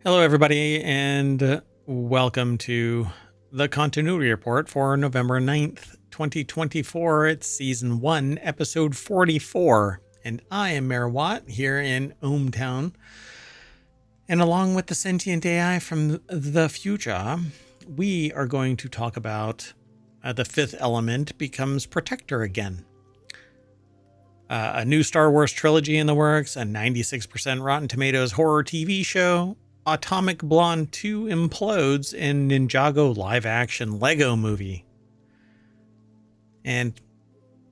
Hello, everybody, and welcome to the Continuity Report for November 9th, 2024. It's Season 1, Episode 44, and I am Mayor Watt here in ohmTown. And along with the sentient AI from the future, we are going to talk about the fifth element becomes Protector again. A new Star Wars trilogy in the works, a 96% Rotten Tomatoes horror TV show, Atomic Blonde 2 Implodes, and Ninjago live-action Lego movie. And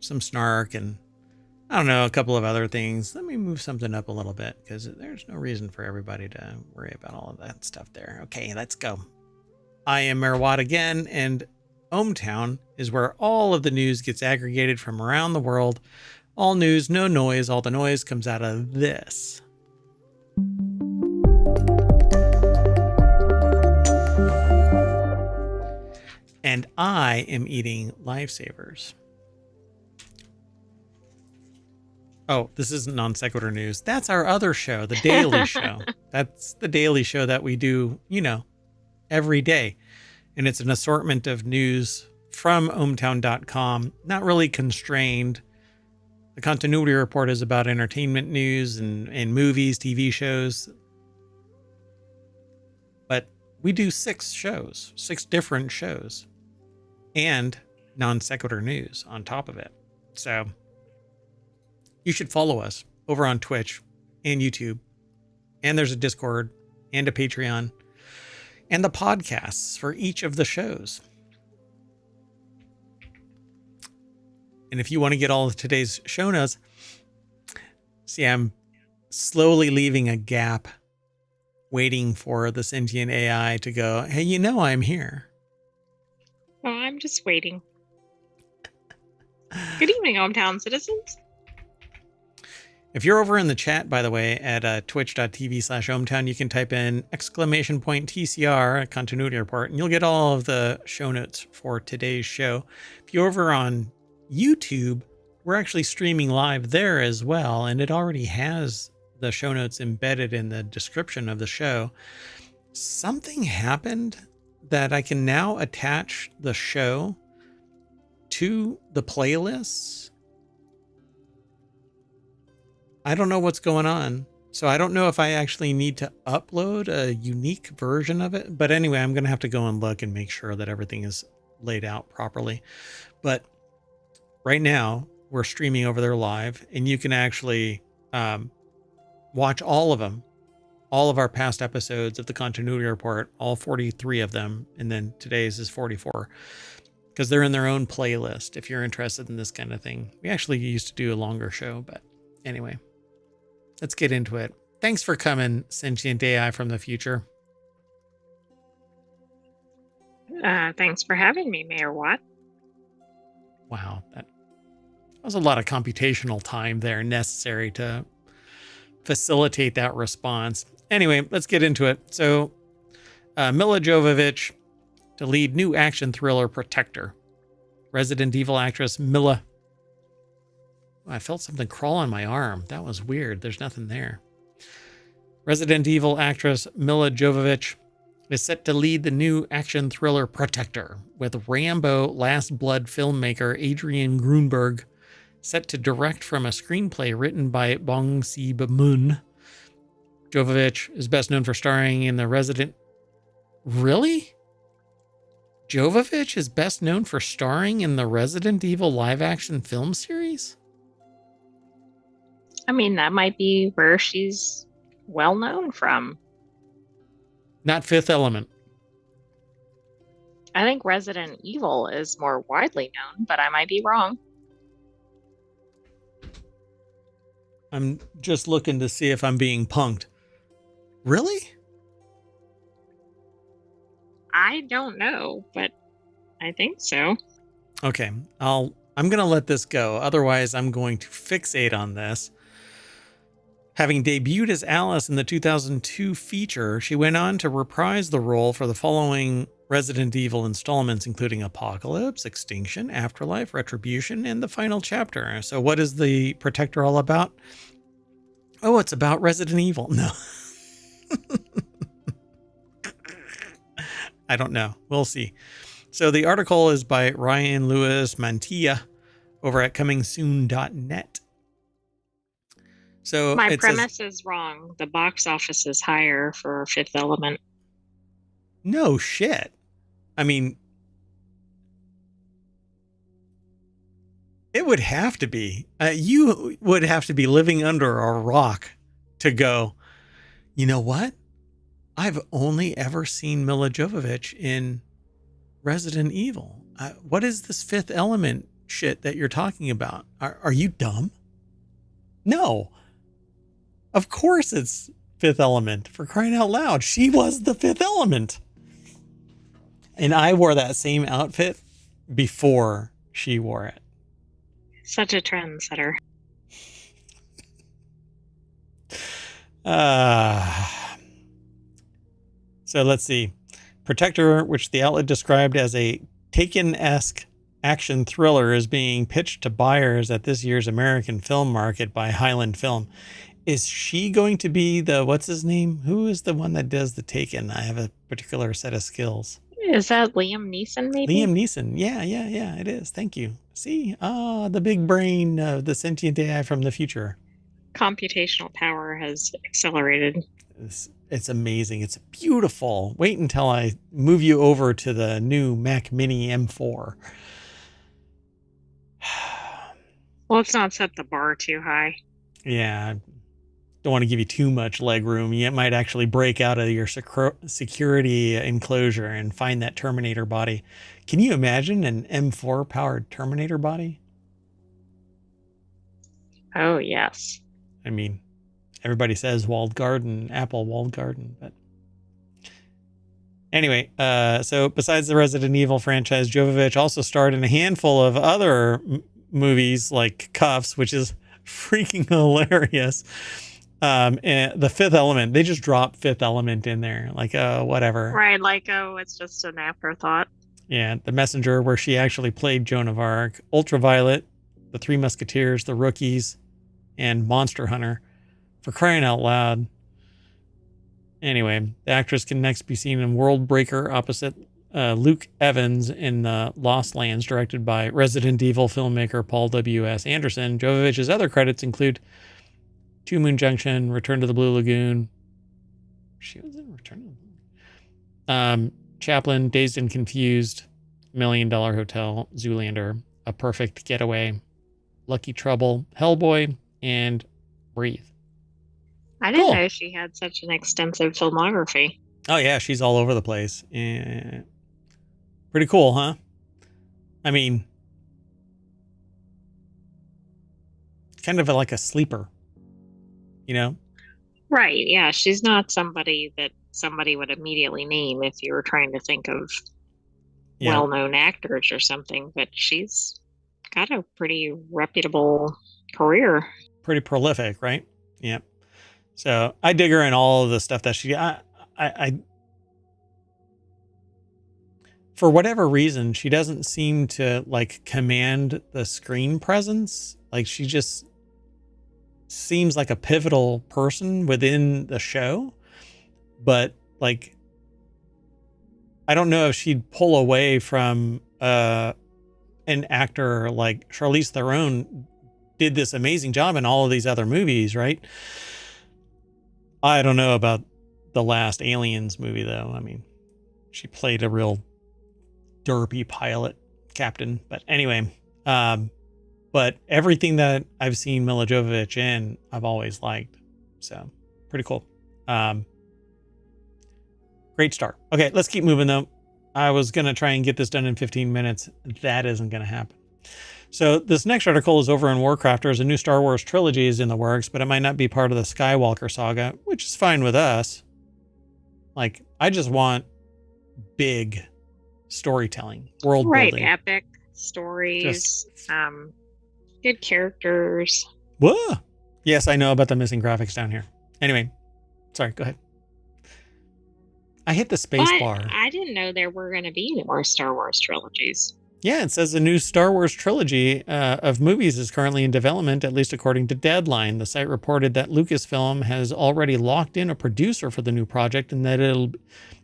some snark and, I don't know, a couple of other things. Let me move something up a little bit because there's no reason for everybody to worry about all of that stuff there. Okay, let's go. I am Mayor Watt again, and ohmTown is where all of the news gets aggregated from around the world. All news, no noise. All the noise comes out of this. And I am eating lifesavers. Oh, this isn't non sequitur news. That's our other show, The Daily Show. That's the daily show that we do, every day. And it's an assortment of news from ohmtown.com, not really constrained. The Continuity Report is about entertainment news and movies, TV shows. But we do 6 different shows, and non sequitur news on top of it. So you should follow us over on Twitch and YouTube. And there's a Discord and a Patreon and the podcasts for each of the shows. And if you want to get all of today's show notes, see, I'm slowly leaving a gap waiting for the sentient AI to go, hey, I'm here. Oh, I'm just waiting. Good evening, ohmTown citizens. If you're over in the chat, by the way, at twitch.tv/ohmtown, you can type in !TCR, Continuity Report, and you'll get all of the show notes for today's show. If you're over on YouTube, we're actually streaming live there as well, and it already has the show notes embedded in the description of the show. Something happened that I can now attach the show to the playlists. I don't know what's going on. So I don't know if I actually need to upload a unique version of it. But anyway, I'm going to have to go and look and make sure that everything is laid out properly. But right now, we're streaming over there live, and you can actually watch all of them. All of our past episodes of the Continuity Report, all 43 of them, and then today's is 44, because they're in their own playlist if you're interested in this kind of thing. We actually used to do a longer show, but anyway, let's get into it. Thanks for coming, sentient AI from the future. Thanks for having me, Mayor Watt. Wow, that was a lot of computational time there necessary to facilitate that response. Anyway, let's get into it. So, Milla Jovovich to lead new action thriller Protector. Resident Evil actress Milla. Oh, I felt something crawl on my arm. That was weird. There's nothing there. Resident Evil actress Milla Jovovich is set to lead the new action thriller Protector, with Rambo Last Blood filmmaker Adrian Grunberg set to direct from a screenplay written by Bong Si-moon. Jovovich is best known for starring in the Resident... Really? Jovovich is best known for starring in the Resident Evil live-action film series? I mean, that might be where she's well known from. Not Fifth Element. I think Resident Evil is more widely known, but I might be wrong. I'm just looking to see if I'm being punked. Really? I don't know, but I think so. Okay, I'm going to let this go. Otherwise, I'm going to fixate on this. Having debuted as Alice in the 2002 feature, she went on to reprise the role for the following Resident Evil installments, including Apocalypse, Extinction, Afterlife, Retribution, and the final chapter. So what is the Protector all about? Oh, it's about Resident Evil. No. I don't know. We'll see. So the article is by Ryan Lewis Mantilla over at comingsoon.net. So My it says, premise is wrong. The box office is higher for Fifth Element. no shit. I mean, it would have to be. You would have to be living under a rock to go, you know what? I've only ever seen Mila Jovovich in Resident Evil. What is this Fifth Element shit that you're talking about? Are you dumb? No. Of course it's Fifth Element, for crying out loud. She was the Fifth Element. And I wore that same outfit before she wore it. Such a trendsetter. So let's see. Protector, which the outlet described as a Taken-esque action thriller, is being pitched to buyers at this year's American film market by Highland Film. Is she going to be the, what's his name? Who is the one that does the Taken? I have a particular set of skills. Is that Liam Neeson, maybe? Liam Neeson. Yeah, it is. Thank you. See? The big brain of the sentient AI from the future. Computational power has accelerated. It's amazing. It's beautiful. Wait until I move you over to the new Mac Mini M4. Well, let's not set the bar too high. Yeah. Don't want to give you too much leg room. You might actually break out of your security enclosure and find that Terminator body. Can you imagine an M4 powered Terminator body? Oh, yes. I mean, everybody says walled garden, Apple walled garden, but anyway, so besides the Resident Evil franchise, Jovovich also starred in a handful of other movies like Cuffs, which is freaking hilarious. And The Fifth Element, they just dropped Fifth Element in there, like whatever. Right, like, oh, it's just an afterthought. Yeah, The Messenger, where she actually played Joan of Arc, Ultraviolet, The Three Musketeers, The Rookies, and Monster Hunter. For crying out loud. Anyway, the actress can next be seen in World Breaker opposite Luke Evans in the Lost Lands, directed by Resident Evil filmmaker Paul W.S. Anderson. Jovovich's other credits include Two Moon Junction, Return to the Blue Lagoon. She was in Return to the Blue Lagoon. Chaplin, Dazed and Confused, $1 Million Hotel, Zoolander, A Perfect Getaway, Lucky Trouble, Hellboy, and Breathe. I didn't know she had such an extensive filmography. Oh, yeah, she's all over the place. Yeah. Pretty cool, huh? I mean, kind of like a sleeper, you know? Right, yeah. She's not somebody that somebody would immediately name if you were trying to think of well-known actors or something, but she's got a pretty reputable career. Pretty prolific, right? Yep. So I dig her in all of the stuff that she, I for whatever reason, she doesn't seem to like command the screen presence. Like she just seems like a pivotal person within the show, but like, I don't know if she'd pull away from, an actor like Charlize Theron did this amazing job in all of these other movies, right? I don't know about the last Aliens movie, though. I mean, she played a real derpy pilot captain. But anyway, but everything that I've seen Mila Jovovich in, I've always liked. So, pretty cool. Great start. Okay, let's keep moving, though. I was going to try and get this done in 15 minutes. That isn't going to happen. So this next article is over in Warcrafters. A new Star Wars trilogy is in the works, but it might not be part of the Skywalker saga, which is fine with us. Like, I just want big storytelling, world building. Right, epic stories, good characters. Whoa! Yes, I know about the missing graphics down here. Anyway, sorry, go ahead. I hit the space bar. I didn't know there were going to be any more Star Wars trilogies. Yeah, it says a new Star Wars trilogy of movies is currently in development, at least according to Deadline. The site reported that Lucasfilm has already locked in a producer for the new project and that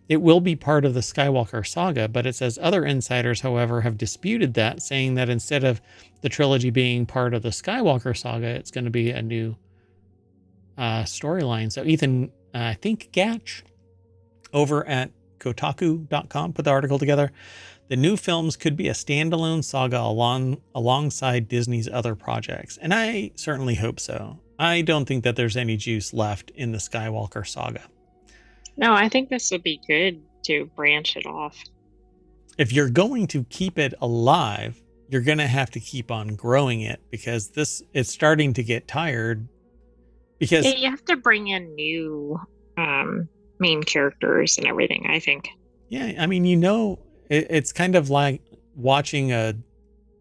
It will be part of the Skywalker saga, but it says other insiders, however, have disputed that, saying that instead of the trilogy being part of the Skywalker saga, it's going to be a new storyline. So Ethan, I think Gatch over at Kotaku.com put the article together. The new films could be a standalone saga alongside Disney's other projects. And I certainly hope so. I don't think that there's any juice left in the Skywalker saga. No, I think this would be good to branch it off. If you're going to keep it alive, you're going to have to keep on growing it, because it's starting to get tired. Because you have to bring in new main characters and everything, I think. Yeah, I mean, it's kind of like watching a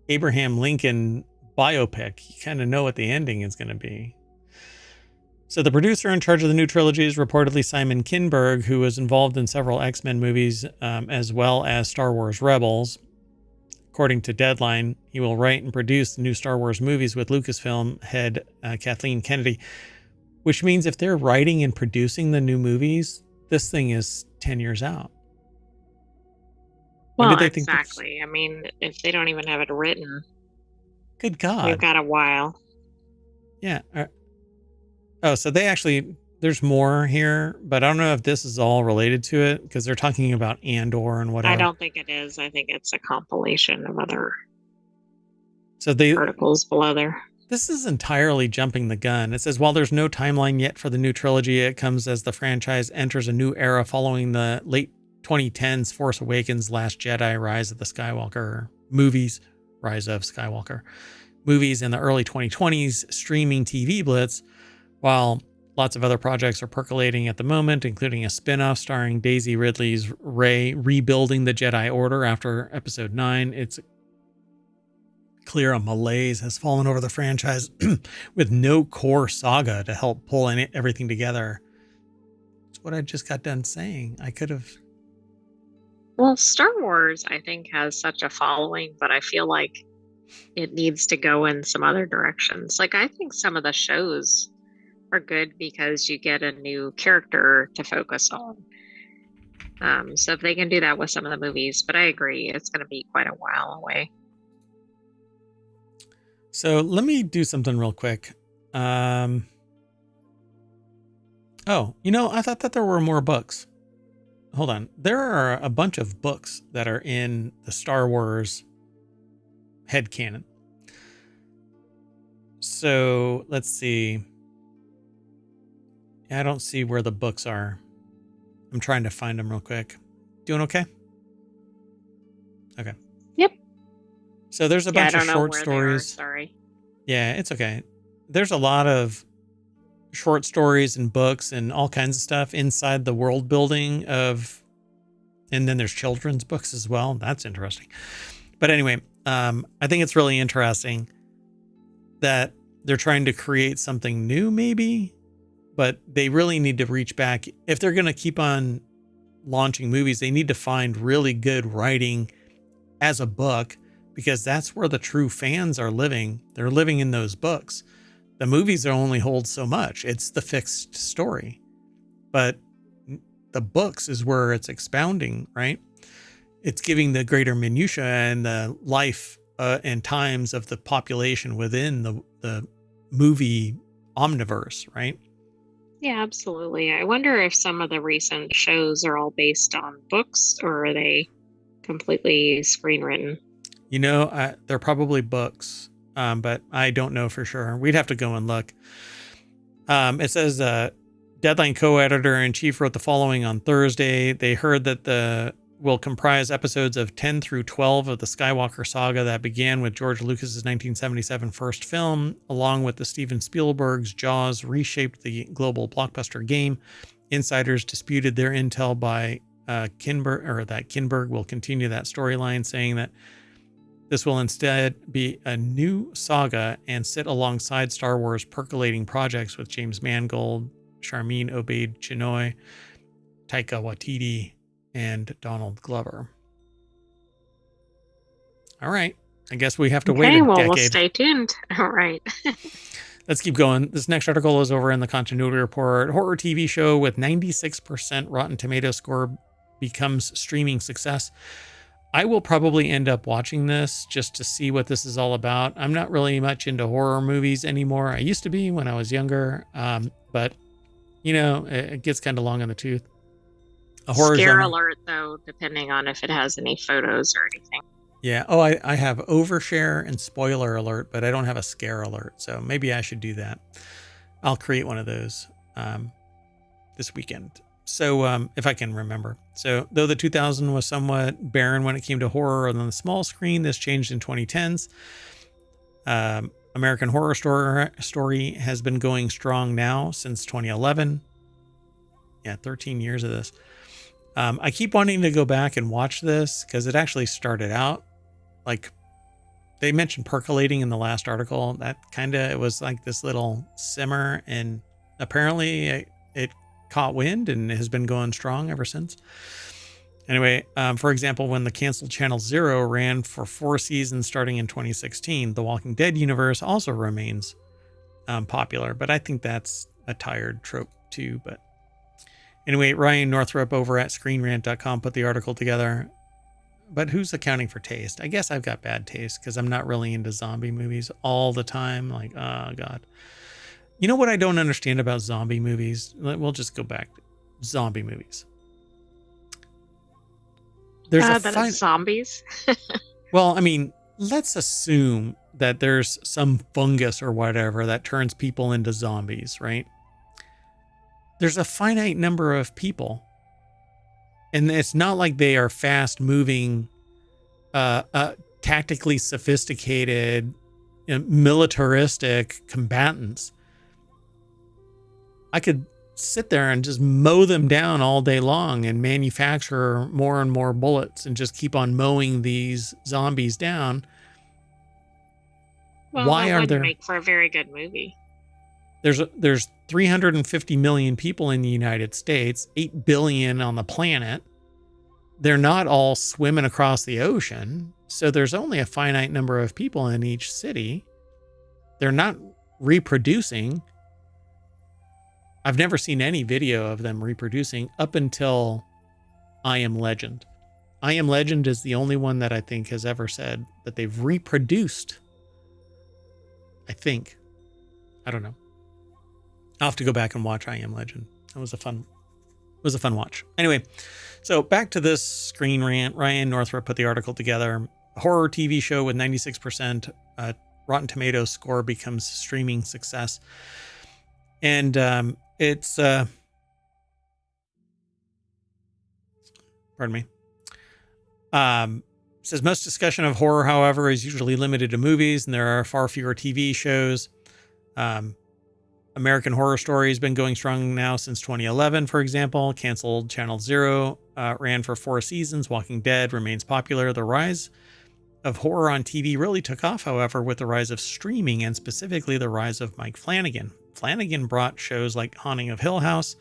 Abraham Lincoln biopic. You kind of know what the ending is going to be. So the producer in charge of the new trilogy is reportedly Simon Kinberg, who was involved in several X-Men movies, as well as Star Wars Rebels. According to Deadline, he will write and produce the new Star Wars movies with Lucasfilm head Kathleen Kennedy, which means if they're writing and producing the new movies, this thing is 10 years out. Well, exactly. I mean, if they don't even have it written, good God, we've got a while. Yeah. Oh, so there's more here, but I don't know if this is all related to it, because they're talking about Andor and whatever. I don't think it is. I think it's a compilation of other articles below there. This is entirely jumping the gun. It says, while there's no timeline yet for the new trilogy, it comes as the franchise enters a new era following the late 2010s Force Awakens, Last Jedi, Rise of Skywalker movies, and the early 2020s streaming TV blitz, while lots of other projects are percolating at the moment, including a spin-off starring Daisy Ridley's Rey rebuilding the Jedi Order after Episode 9. It's clear a malaise has fallen over the franchise with no core saga to help pull everything together. It's what I just got done saying. I could have... Well, Star Wars, I think, has such a following, but I feel like it needs to go in some other directions. Like, I think some of the shows are good because you get a new character to focus on. So if they can do that with some of the movies, but I agree, it's going to be quite a while away. So let me do something real quick. I thought that there were more books. Hold on. There are a bunch of books that are in the Star Wars headcanon. So let's see. I don't see where the books are. I'm trying to find them real quick. Doing okay? Okay. Yep. So there's a bunch of short stories. Sorry. Yeah, it's okay. There's a lot of short stories and books and all kinds of stuff inside the world building of, and then there's children's books as well. That's interesting. But anyway, I think it's really interesting that they're trying to create something new, maybe, but they really need to reach back. If they're going to keep on launching movies, they need to find really good writing as a book, because that's where the true fans are living. They're living in those books. The movies only hold so much. It's the fixed story, but the books is where it's expounding, right? It's giving the greater minutia and the life and times of the population within the movie omniverse, right? Yeah, absolutely. I wonder if some of the recent shows are all based on books, or are they completely screenwritten? They're probably books, but I don't know for sure. We'd have to go and look. It says Deadline co-editor-in-chief wrote the following on Thursday. They heard that will comprise episodes of 10 through 12 of the Skywalker saga that began with George Lucas's 1977 first film, along with the Steven Spielberg's Jaws reshaped the global blockbuster game. Insiders disputed their intel by Kinberg will continue that storyline, saying that this will instead be a new saga and sit alongside Star Wars percolating projects with James Mangold, Sharmeen Obaid-Chinoy, Taika Waititi, and Donald Glover. All right. I guess we have to wait a decade. We'll stay tuned. All right. Let's keep going. This next article is over in the Continuity Report. Horror TV show with 96% Rotten Tomato score becomes streaming success. I will probably end up watching this just to see what this is all about. I'm not really much into horror movies anymore. I used to be when I was younger, but it gets kind of long in the tooth. A horror Scare genre. alert, though, depending on if it has any photos or anything. Yeah. Oh, I have overshare and spoiler alert, but I don't have a scare alert. So maybe I should do that. I'll create one of those this weekend. So if I can remember. So though the 2000 was somewhat barren when it came to horror on the small screen, this changed in 2010s. American Horror Story has been going strong now since 2011. Yeah, 13 years of this. I keep wanting to go back and watch this because it actually started out like they mentioned percolating in the last article. That it was like this little simmer, and apparently it caught wind and has been going strong ever since. Anyway, for example, when the canceled Channel Zero ran for 4 seasons starting in 2016, the Walking Dead universe also remains popular, but I think that's a tired trope too. But anyway, Ryan Northrup over at ScreenRant.com put the article together. But who's accounting for taste? I guess I've got bad taste because I'm not really into zombie movies all the time. Like, oh, God. You know what I don't understand about zombie movies? We'll just go back. Zombie movies. There's it's zombies. Well, I mean, let's assume that there's some fungus or whatever that turns people into zombies, right? There's a finite number of people. And it's not like they are fast moving, tactically sophisticated, militaristic combatants. I could sit there and just mow them down all day long and manufacture more and more bullets and just keep on mowing these zombies down. Well, why that are would there make for a very good movie. There's 350 million people in the United States, 8 billion on the planet. They're not all swimming across the ocean, so there's only a finite number of people in each city. They're not reproducing. I've never seen any video of them reproducing up until I Am Legend. I Am Legend is the only one that I think has ever said that they've reproduced. I think. I don't know. I'll have to go back and watch I Am Legend. It was a fun watch. Anyway, so back to this Screen Rant. Ryan Northrup put the article together. A horror TV show with 96% Rotten Tomatoes score becomes streaming success. And it's pardon me. Says most discussion of horror, however, is usually limited to movies, and there are far fewer TV shows. American Horror Story has been going strong now since 2011, for example. Canceled Channel Zero ran for 4 seasons. Walking Dead remains popular. The rise of horror on TV really took off, however, with the rise of streaming and specifically the rise of Mike Flanagan. Flanagan brought shows like Haunting of Hill House,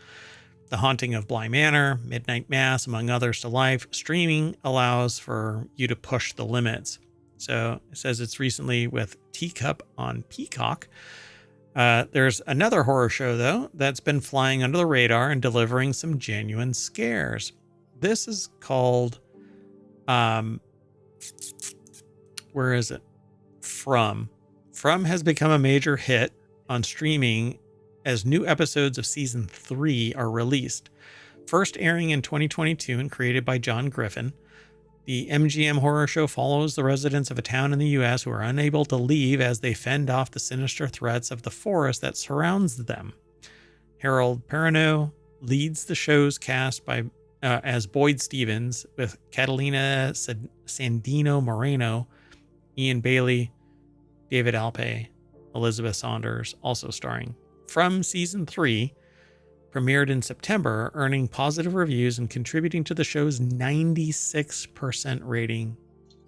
The Haunting of Bly Manor, Midnight Mass, among others, to life. Streaming allows for you to push the limits. So it says it's recently with Teacup on Peacock. There's another horror show, though, that's been flying under the radar and delivering some genuine scares. This is called, where is it? From. From has become a major hit on streaming as new episodes of season 3 are released. First airing in 2022 and created by John Griffin, the MGM horror show follows the residents of a town in the U.S. who are unable to leave as they fend off the sinister threats of the forest that surrounds them. Harold Perrineau leads the show's cast as Boyd Stevens, with Catalina Sandino Moreno, Ian Bailey, David Alpe, Elizabeth Saunders also starring. From season 3, premiered in September, earning positive reviews and contributing to the show's 96% rating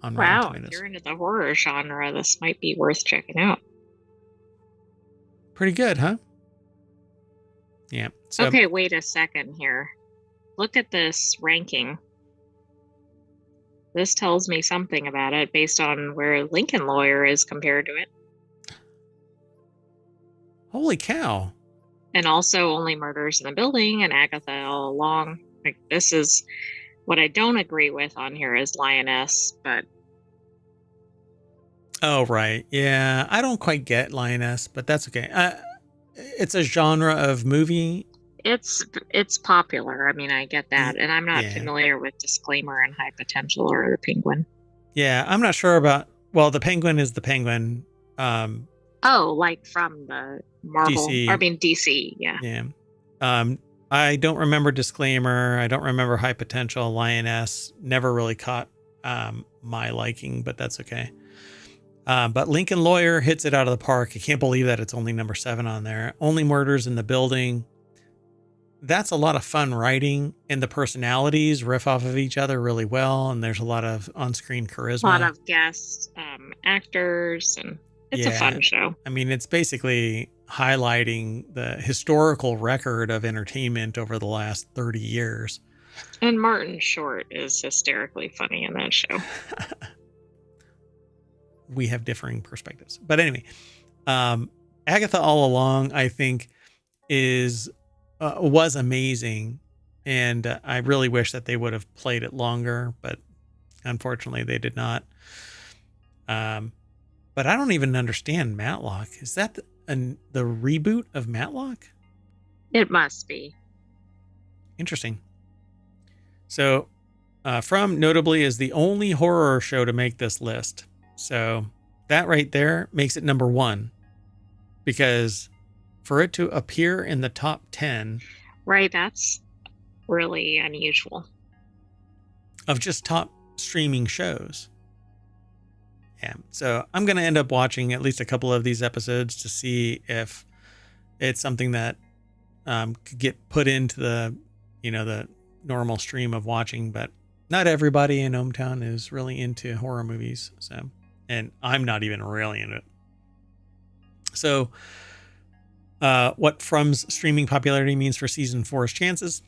on Rotten Tomatoes. Wow, if you're into the horror genre, this might be worth checking out. Pretty good, huh? Yeah. So, okay, wait a second here. Look at this ranking. This tells me something about it based on where Lincoln Lawyer is compared to it. Holy cow. And also Only Murders in the Building and Agatha All Along. Like, this is What I don't agree with on here is Lioness, but Oh, right. Yeah. I don't quite get Lioness, but that's okay. It's a genre of movie. it's popular. I mean, I get that, and I'm not Yeah. familiar with Disclaimer and High Potential or the Penguin. Yeah. I'm not sure about, well, the Penguin is the Penguin. Um, Oh, like from the Marvel, I DC. mean DC, yeah. Yeah. I don't remember Disclaimer. I don't remember High Potential. Lioness never really caught my liking, but that's okay. But Lincoln Lawyer hits it out of the park. I can't believe that it's only number 7 on there. Only Murders in the Building. That's a lot of fun writing, and the personalities riff off of each other really well, and there's a lot of on-screen charisma. A lot of guest actors, and it's a fun show. I mean, it's basically highlighting the historical record of entertainment over the last 30 years. And Martin Short is hysterically funny in that show. We have differing perspectives. But anyway, Agatha All Along, I think, was amazing. And I really wish that they would have played it longer, but unfortunately they did not. But I don't even understand Matlock. Is that the reboot of Matlock? It must be. Interesting. So, From notably is the only horror show to make this list. So that right there makes it number 1, because for it to appear in the top 10, right, that's really unusual, of just top streaming shows. Yeah. So I'm going to end up watching at least a couple of these episodes to see if it's something that could get put into the, the normal stream of watching, but not everybody in ohmTown is really into horror movies. So, and I'm not even really into it. So, what From's streaming popularity means for season 4's chances?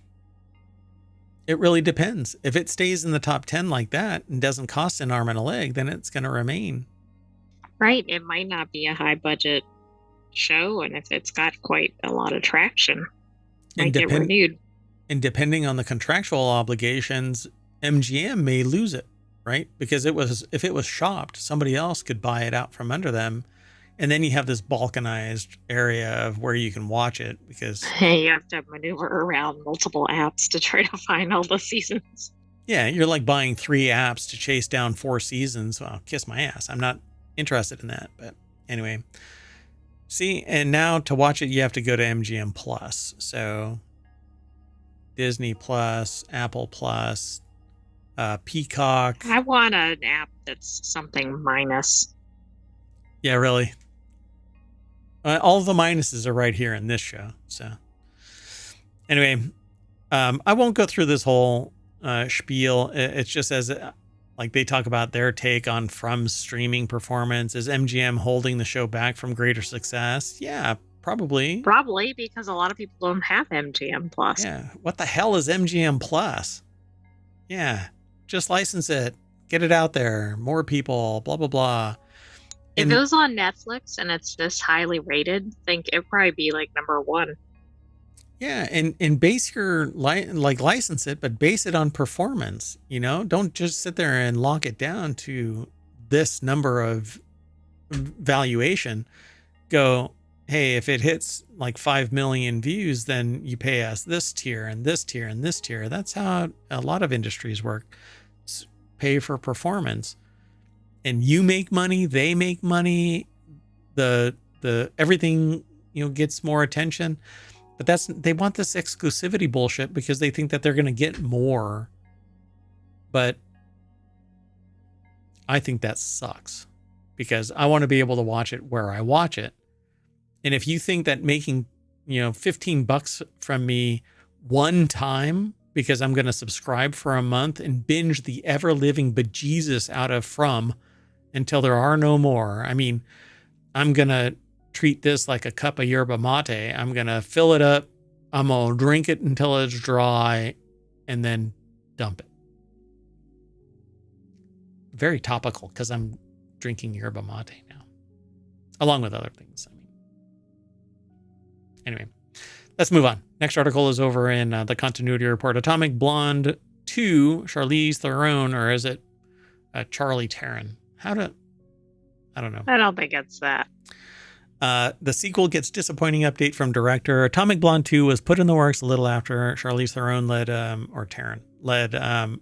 It really depends. If it stays in the top 10 like that and doesn't cost an arm and a leg, then it's going to remain. Right. It might not be a high budget show, and if it's got quite a lot of traction, it might get renewed. And depending on the contractual obligations, MGM may lose it, right? Because if it was shopped, somebody else could buy it out from under them. And then you have this balkanized area of where you can watch it, because you have to maneuver around multiple apps to try to find all the seasons. Yeah, you're like buying 3 apps to chase down 4 seasons. Well, kiss my ass. I'm not interested in that. But anyway, see, and now to watch it, you have to go to MGM Plus. So Disney Plus, Apple Plus, Peacock. I want an app that's something minus. Yeah, really. All the minuses are right here in this show. So anyway, I won't go through this whole spiel. It's just as like they talk about their take on From's streaming performance. Is MGM holding the show back from greater success? Yeah, probably. Probably, because a lot of people don't have MGM Plus. Yeah. What the hell is MGM Plus? Yeah. Just license it. Get it out there. More people, blah, blah, blah. If it was on Netflix and it's this highly rated, I think it'd probably be like number 1. Yeah, and base your license it, but base it on performance. Don't just sit there and lock it down to this number of valuation. Go, hey, if it hits like 5 million views, then you pay us this tier and this tier and this tier. That's how a lot of industries work. Pay for performance. And you make money, they make money, the everything, gets more attention. But they want this exclusivity bullshit because they think that they're going to get more. But I think that sucks, because I want to be able to watch it where I watch it. And if you think that making, $15 from me one time, because I'm going to subscribe for a month and binge the ever living bejesus out of From until there are no more. I mean, I'm going to treat this like a cup of yerba mate. I'm going to fill it up. I'm going to drink it until it's dry and then dump it. Very topical, because I'm drinking yerba mate now, along with other things. Anyway, let's move on. Next article is over in the Continuity Report. Atomic Blonde 2, Charlize Theron, or is it Charlie Theron? I don't know. I don't think it's that. The sequel gets disappointing update from director. Atomic Blonde 2 was put in the works a little after Charlize Theron led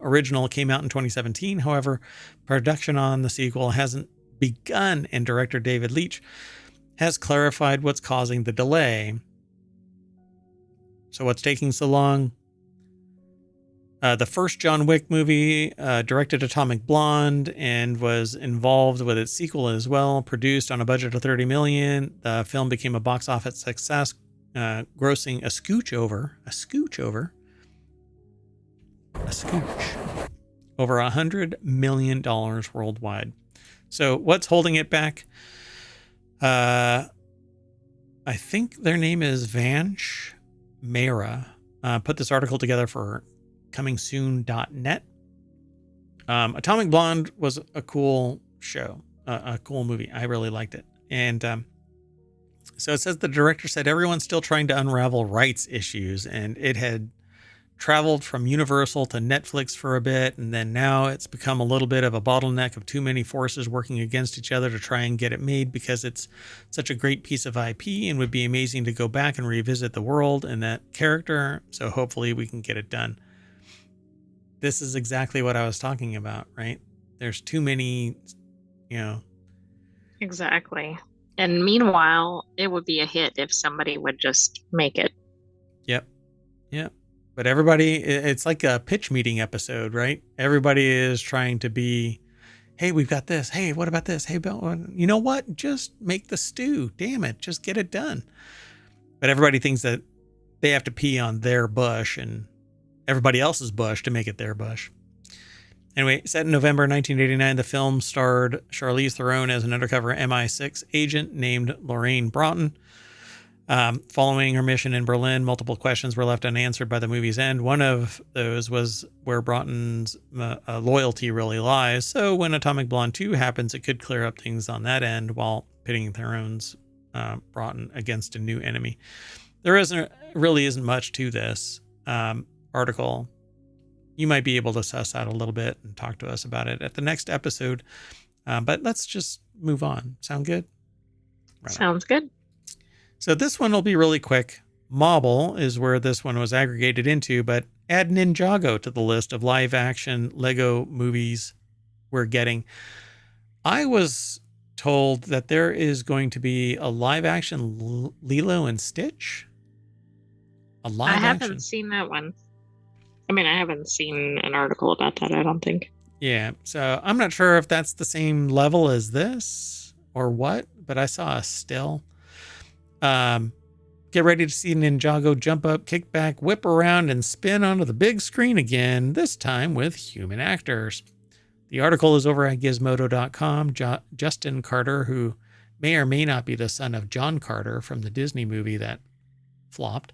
original came out in 2017. However, production on the sequel hasn't begun, and director David Leitch has clarified what's causing the delay. So what's taking so long? The first John Wick movie directed Atomic Blonde and was involved with its sequel as well. Produced on a budget of $30 million, the film became a box office success, grossing a scooch over $100 million worldwide. So what's holding it back? I think their name is Vansh Mehra. Put this article together for comingsoon.net. Atomic Blonde was a cool show, a cool movie. I really liked it. And so it says the director said everyone's still trying to unravel rights issues, and it had traveled from Universal to Netflix for a bit, and then now it's become a little bit of a bottleneck of too many forces working against each other to try and get it made, because it's such a great piece of IP and would be amazing to go back and revisit the world and that character. So hopefully we can get it done. This is exactly what I was talking about, right? There's too many, Exactly. And meanwhile, it would be a hit if somebody would just make it. Yep. But everybody, it's like a pitch meeting episode, right? Everybody is trying to be, hey, we've got this. Hey, what about this? Hey, Bill, you know what? Just make the stew. Damn it. Just get it done. But everybody thinks that they have to pee on their bush and everybody else's bush to make it their bush. Anyway, set in November 1989, the film starred Charlize Theron as an undercover MI6 agent named Lorraine Broughton. Following her mission in Berlin, multiple questions were left unanswered by the movie's end. One of those was where Broughton's loyalty really lies. So when Atomic Blonde 2 happens, it could clear up things on that end while pitting Theron's Broughton against a new enemy. There really isn't much to this article. You might be able to suss out a little bit and talk to us about it at the next episode. But let's just move on. Sound good? Right. Sounds good. So this one will be really quick. Mobile is where this one was aggregated into, but add Ninjago to the list of live action Lego movies we're getting. I was told that there is going to be a live action Lilo and Stitch. I haven't seen that one. I mean, I haven't seen an article about that, I don't think. Yeah, so I'm not sure if that's the same level as this or what, but I saw a still. Get ready to see Ninjago jump up, kick back, whip around, and spin onto the big screen again, this time with human actors. The article is over at gizmodo.com. Justin Carter, who may or may not be the son of John Carter from the Disney movie that flopped.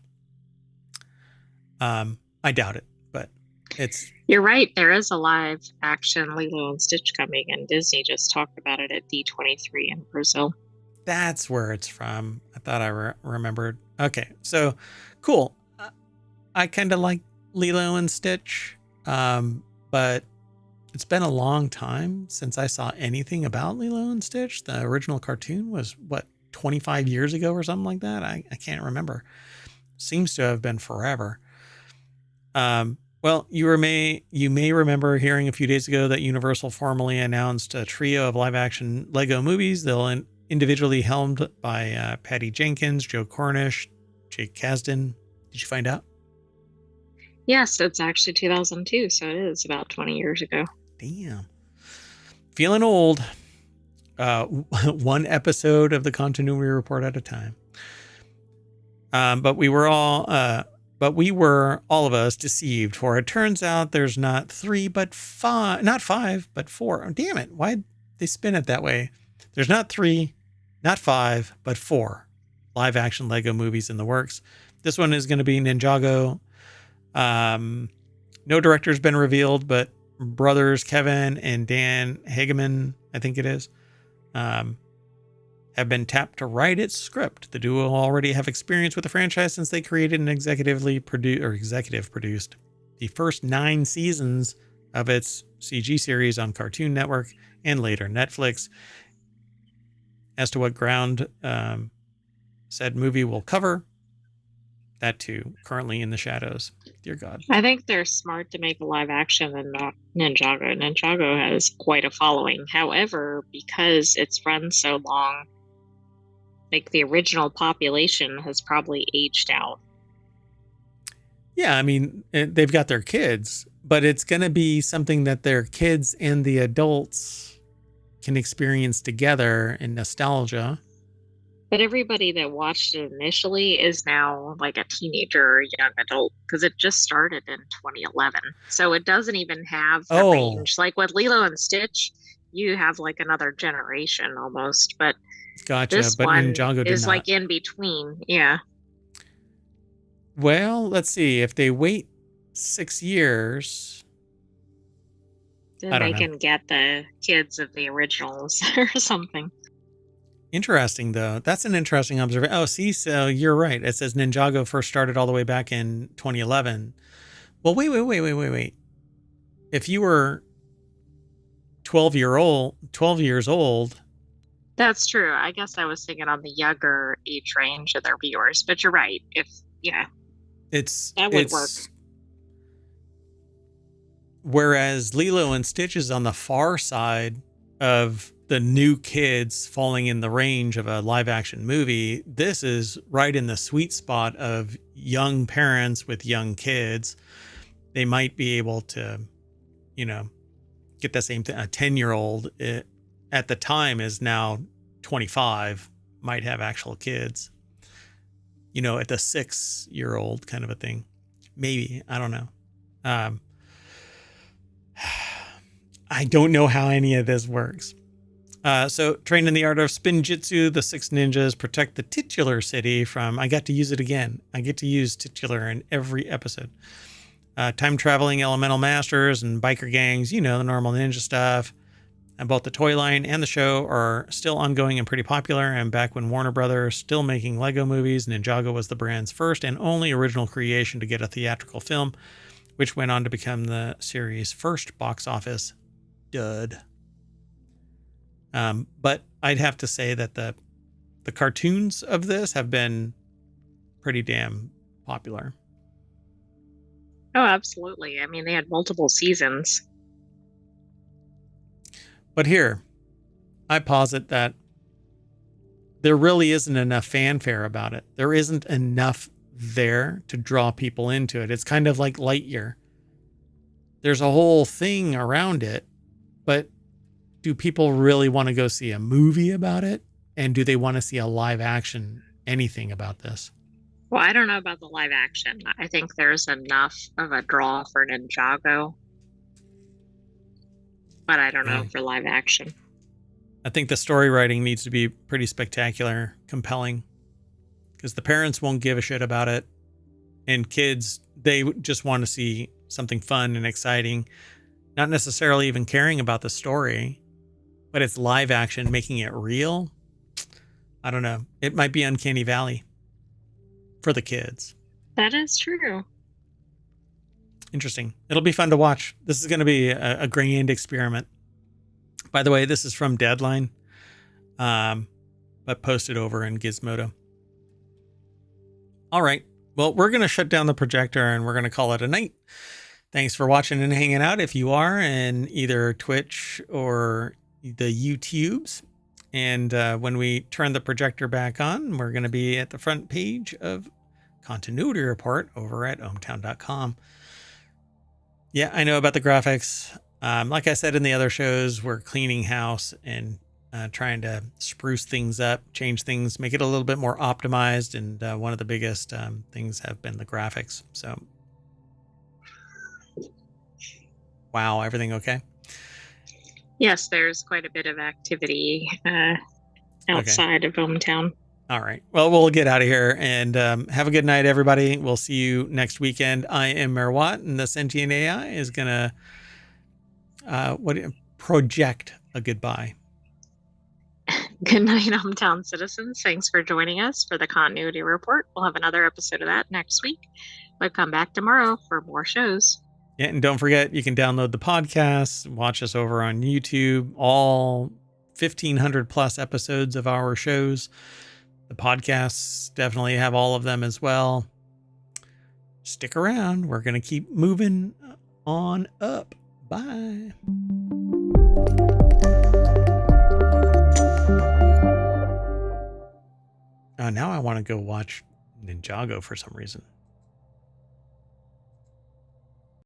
I doubt it, but it's... You're right. There is a live action Lilo and Stitch coming, and Disney just talked about it at D23 in Brazil. That's where it's from. I thought I remembered. Okay, so cool. I kind of like Lilo and Stitch, but it's been a long time since I saw anything about Lilo and Stitch. The original cartoon was, 25 years ago or something like that? I can't remember. Seems to have been forever. Well, you may remember hearing a few days ago that Universal formally announced a trio of live-action Lego movies. They'll individually helmed by Patty Jenkins, Joe Cornish, Jake Kasdan. Did you find out? Yes, it's actually 2002, so it is about 20 years ago. Damn. Feeling old. One episode of the Continuity Report at a time. But we were all of us deceived, for it turns out there's not 3, but 5, not 5, but 4. Oh, damn it. Why'd they spin it that way? There's not 3, not 5, but 4 live action Lego movies in the works. This one is going to be Ninjago. No director's been revealed, but brothers Kevin and Dan Hageman, I think it is, have been tapped to write its script. The duo already have experience with the franchise since they created and executive produced the first 9 seasons of its CG series on Cartoon Network and later Netflix. As to what ground said movie will cover, that too, currently in the shadows. Dear God. I think they're smart to make a live action and not Ninjago. Ninjago has quite a following. However, because it's run so long, like the original population has probably aged out. Yeah, I mean, they've got their kids, but it's going to be something that their kids and the adults can experience together in nostalgia. But everybody that watched it initially is now like a teenager or young adult because it just started in 2011. So it doesn't even have the range. Like with Lilo and Stitch, you have like another generation almost. But gotcha. This but one Ninjago is did not. like in between. Yeah. Well, let's see. If they wait 6 years, then they can get the kids of the originals or something. Interesting, though. That's an interesting observation. Oh, see, so you're right. It says Ninjago first started all the way back in 2011. Well, wait. If you were 12 years old. That's true. I guess I was thinking on the younger age range of their viewers, but you're right. That would work. Whereas Lilo and Stitch is on the far side of the new kids falling in the range of a live action movie, this is right in the sweet spot of young parents with young kids. They might be able to, get the same thing. A 10-year-old at the time is now 25, might have actual kids, at the 6-year-old kind of a thing. Maybe, I don't know. I don't know how any of this works. So, trained in the art of spin jitsu, the 6 ninjas protect the titular city from... I got to use it again. I get to use titular in every episode. Time-traveling elemental masters and biker gangs, the normal ninja stuff. And both the toy line and the show are still ongoing and pretty popular. And back when Warner Brothers still making Lego movies, Ninjago was the brand's first and only original creation to get a theatrical film, which went on to become the series' first box office dud. But I'd have to say that the cartoons of this have been pretty damn popular. Oh, absolutely. I mean, they had multiple seasons. But here, I posit that there really isn't enough fanfare about it. There isn't enough there to draw people into it. It's kind of like Lightyear. There's a whole thing around it, but do people really want to go see a movie about it? And do they want to see a live action anything about this? Well, I don't know about the live action. I think there's enough of a draw for Ninjago, but I don't know for live action. I think the story writing needs to be pretty spectacular, compelling, because the parents won't give a shit about it. And kids, they just want to see something fun and exciting, not necessarily even caring about the story, but it's live action, making it real. I don't know. It might be Uncanny Valley for the kids. That is true. Interesting. It'll be fun to watch. This is going to be a grand experiment. By the way, this is from Deadline, but posted over in Gizmodo. All right. Well, we're going to shut down the projector and we're going to call it a night. Thanks for watching and hanging out if you are in either Twitch or the YouTubes. And when we turn the projector back on, we're going to be at the front page of Continuity Report over at ohmtown.com. Yeah, I know about the graphics. Like I said in the other shows, we're cleaning house and trying to spruce things up, change things, make it a little bit more optimized. And one of the biggest things have been the graphics. So, wow, everything okay? Yes, there's quite a bit of activity outside of ohmTown. All right. Well, we'll get out of here and have a good night, everybody. We'll see you next weekend. I am Merwat, and the sentient AI is going to project a goodbye. Good night, ohmTown citizens. Thanks for joining us for the Continuity Report. We'll have another episode of that next week, but come back tomorrow for more shows. Yeah, and don't forget, you can download the podcast, watch us over on YouTube, all 1,500 plus episodes of our shows. The podcasts definitely have all of them as well. Stick around. We're going to keep moving on up. Bye. Now I want to go watch Ninjago for some reason.